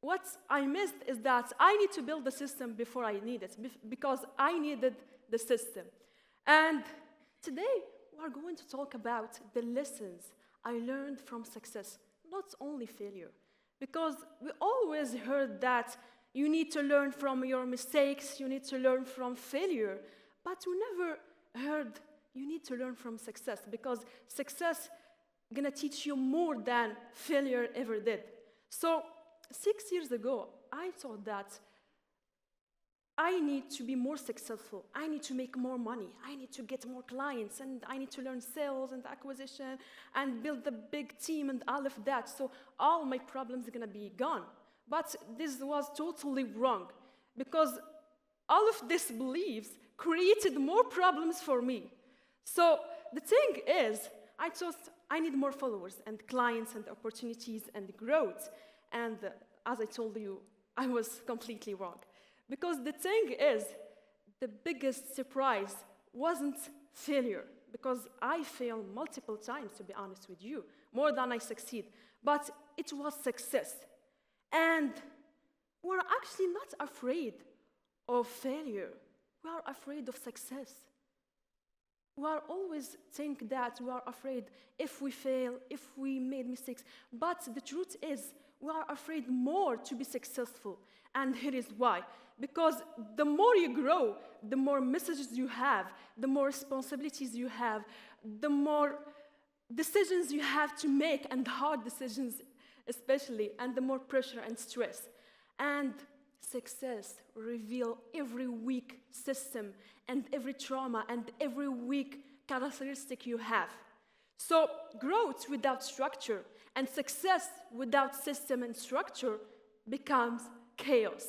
what I missed is that I need to build the system before I need it, because I needed the system. And today, we're going to talk about the lessons I learned from success, not only failure. Because we always heard that you need to learn from your mistakes, you need to learn from failure, but we never heard you need to learn from success, because success is gonna teach you more than failure ever did. So 6 years ago, I thought that I need to be more successful. I need to make more money. I need to get more clients, and I need to learn sales and acquisition and build a big team and all of that. So all my problems are gonna be gone. But this was totally wrong, because all of these beliefs created more problems for me. So the thing is, I thought I need more followers and clients and opportunities and growth. And as I told you, I was completely wrong. Because the thing is, the biggest surprise wasn't failure, because I failed multiple times, to be honest with you, more than I succeed. But it was success. And we're actually not afraid of failure. We are afraid of success. We are always think that we are afraid if we fail, if we made mistakes. But the truth is, we are afraid more to be successful. And here is why. Because the more you grow, the more messages you have, the more responsibilities you have, the more decisions you have to make, and hard decisions especially, and the more pressure and stress. And success reveals every weak system and every trauma and every weak characteristic you have. So growth without structure and success without system and structure becomes chaos.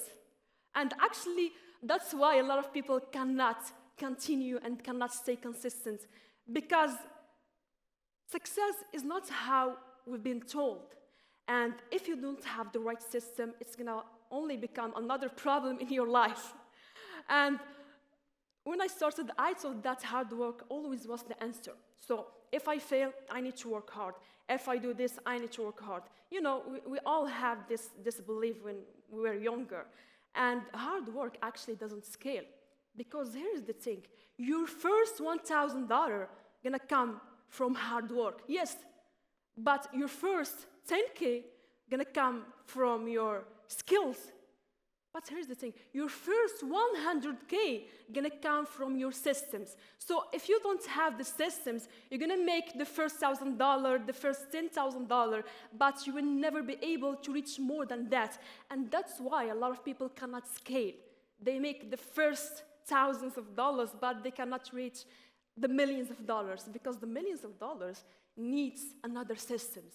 And actually, that's why a lot of people cannot continue and cannot stay consistent, because success is not how we've been told. And if you don't have the right system, it's gonna only become another problem in your life. And when I started, I thought that hard work always was the answer. So if I fail, I need to work hard. If I do this, I need to work hard. You know, we all have this belief when we were younger. And hard work actually doesn't scale. Because here's the thing. Your first $1,000 gonna come from hard work. Yes, but your first 10K gonna come from your skills. But here's the thing, your first 100K gonna come from your systems. So if you don't have the systems, you're gonna make the first $1,000, the first $10,000, but you will never be able to reach more than that. And that's why a lot of people cannot scale. They make the first thousands of dollars, but they cannot reach the millions of dollars, because the millions of dollars needs another systems.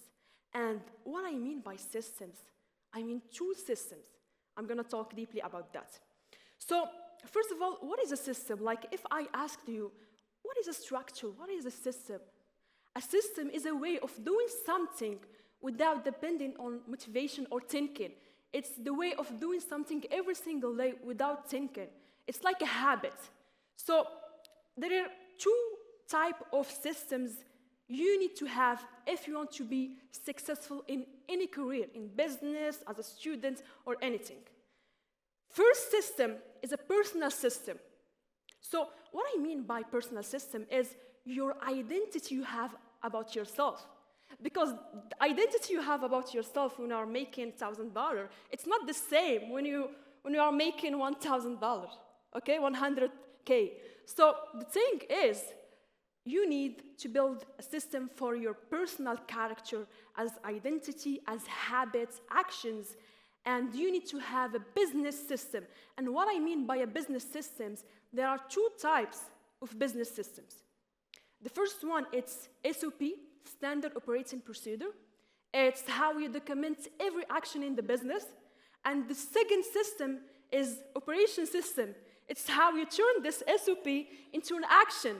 And what I mean by systems, I mean two systems. I'm gonna talk deeply about that. So, first of all, what is a system? Like, if I asked you, what is a structure? What is a system? A system is a way of doing something without depending on motivation or thinking. It's the way of doing something every single day without thinking. It's like a habit. So, there are two types of systems you need to have if you want to be successful in any career, in business, as a student, or anything. First system is a personal system. So what I mean by personal system is your identity you have about yourself. Because the identity you have about yourself when you are making $1,000, it's not the same when you are making $1,000, okay, 100K. So the thing is, you need to build a system for your personal character as identity, as habits, actions, and you need to have a business system. And what I mean by a business systems, there are two types of business systems. The first one, it's SOP, Standard Operating Procedure. It's how you document every action in the business. And the second system is Operation System. It's how you turn this SOP into an action,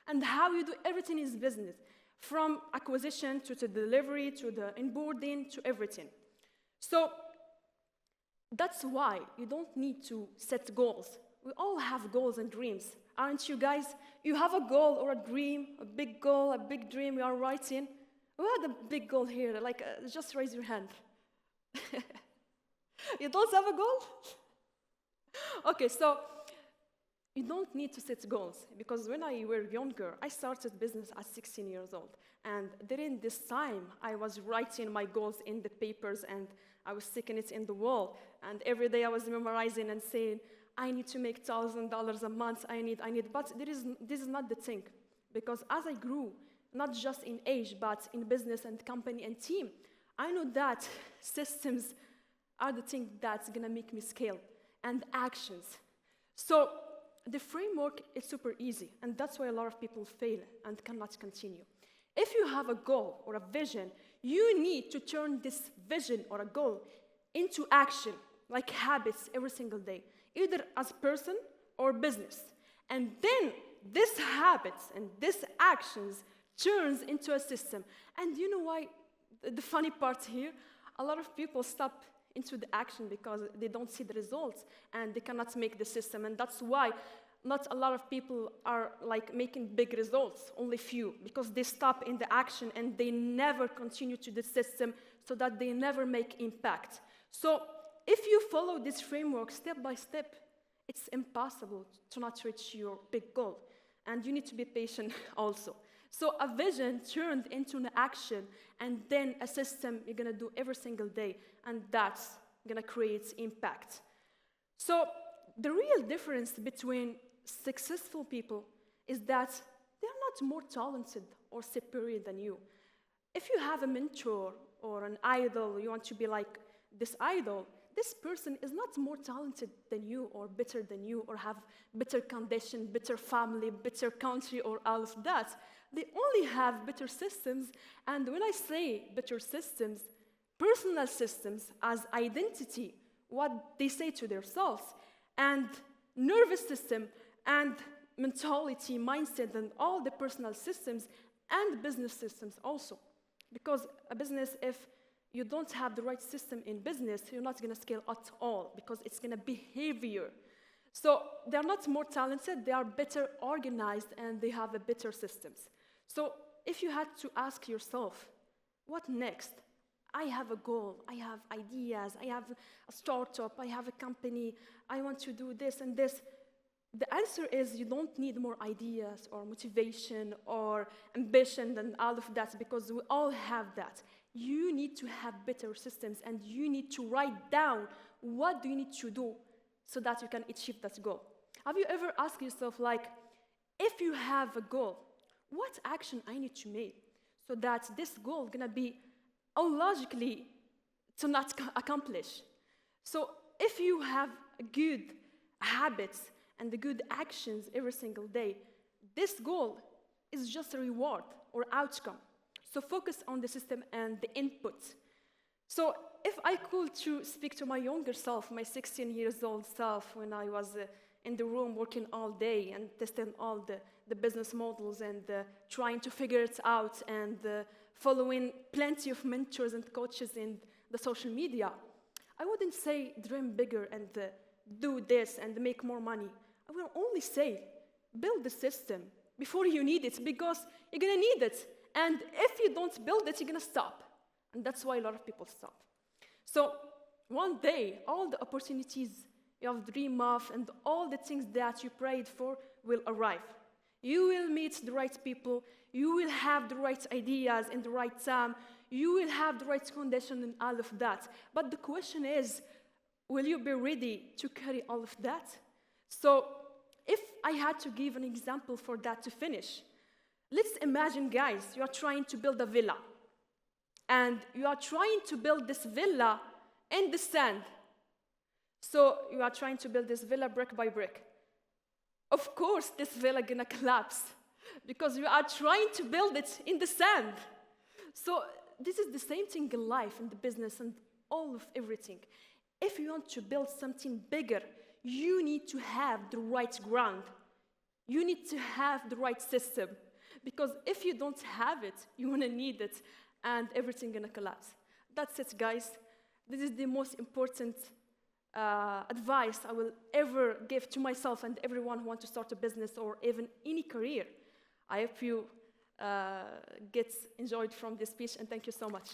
and how you do everything in business, from acquisition to the delivery, to the onboarding, to everything. So that's why you don't need to set goals. We all have goals and dreams, aren't you guys? You have a goal or a dream, a big goal, a big dream you are writing. Who had a big goal here? Like, just raise your hand. You don't have a goal? Okay, so you don't need to set goals, because when I were younger, I started business at 16 years old. And during this time, I was writing my goals in the papers and I was sticking it in the wall. And every day I was memorizing and saying, I need to make $1,000 a month, I need. But this is not the thing. Because as I grew, not just in age, but in business and company and team, I know that systems are the thing that's gonna make me scale, and actions. So the framework is super easy, and that's why a lot of people fail and cannot continue. If you have a goal or a vision, you need to turn this vision or a goal into action, like habits every single day, either as a person or business. And then this habits and this actions turns into a system. And you know why? The funny part here, a lot of people stop into the action because they don't see the results and they cannot make the system. And that's why not a lot of people are like making big results, only few, because they stop in the action and they never continue to the system, so that they never make impact. So if you follow this framework step by step, it's impossible to not reach your big goal. And you need to be patient also. So a vision turned into an action, and then a system you're gonna do every single day, and that's gonna create impact. So the real difference between successful people is that they're not more talented or superior than you. If you have a mentor or an idol, you want to be like this idol, this person is not more talented than you or better than you or have better condition, better family, better country, or all of that. They only have better systems. And when I say better systems, personal systems as identity, what they say to themselves, and nervous system, and mentality, mindset, and all the personal systems, and business systems also. Because a business, if you don't have the right system in business, you're not going to scale at all, because it's going to be heavier. So they're not more talented, they are better organized, and they have a better systems. So if you had to ask yourself, what next? I have a goal, I have ideas, I have a startup, I have a company, I want to do this and this. The answer is you don't need more ideas or motivation or ambition and all of that, because we all have that. You need to have better systems, and you need to write down what do you need to do so that you can achieve that goal. Have you ever asked yourself, like, if you have a goal, what action I need to make so that this goal is gonna be illogically to not accomplish? So if you have good habits and the good actions every single day, this goal is just a reward or outcome. So focus on the system and the input. So if I could speak to my younger self, my 16 years old self, when I was in the room working all day and testing all the business models and trying to figure it out and following plenty of mentors and coaches in the social media, I wouldn't say dream bigger and do this and make more money. I will only say build the system before you need it, because you're going to need it. And if you don't build it, you're going to stop. And that's why a lot of people stop. So one day, all the opportunities you have dreamed of and all the things that you prayed for will arrive. You will meet the right people. You will have the right ideas in the right time. You will have the right condition and all of that. But the question is, will you be ready to carry all of that? So if I had to give an example for that to finish, let's imagine, guys, you are trying to build a villa. And you are trying to build this villa in the sand. So you are trying to build this villa brick by brick. Of course, this villa is going to collapse because you are trying to build it in the sand. So this is the same thing in life, in the business, and all of everything. If you want to build something bigger, you need to have the right ground. You need to have the right system. Because if you don't have it, you're going to need it, and everything's going to collapse. That's it, guys. This is the most important advice I will ever give to myself and everyone who wants to start a business or even any career. I hope you enjoyed from this speech, and thank you so much.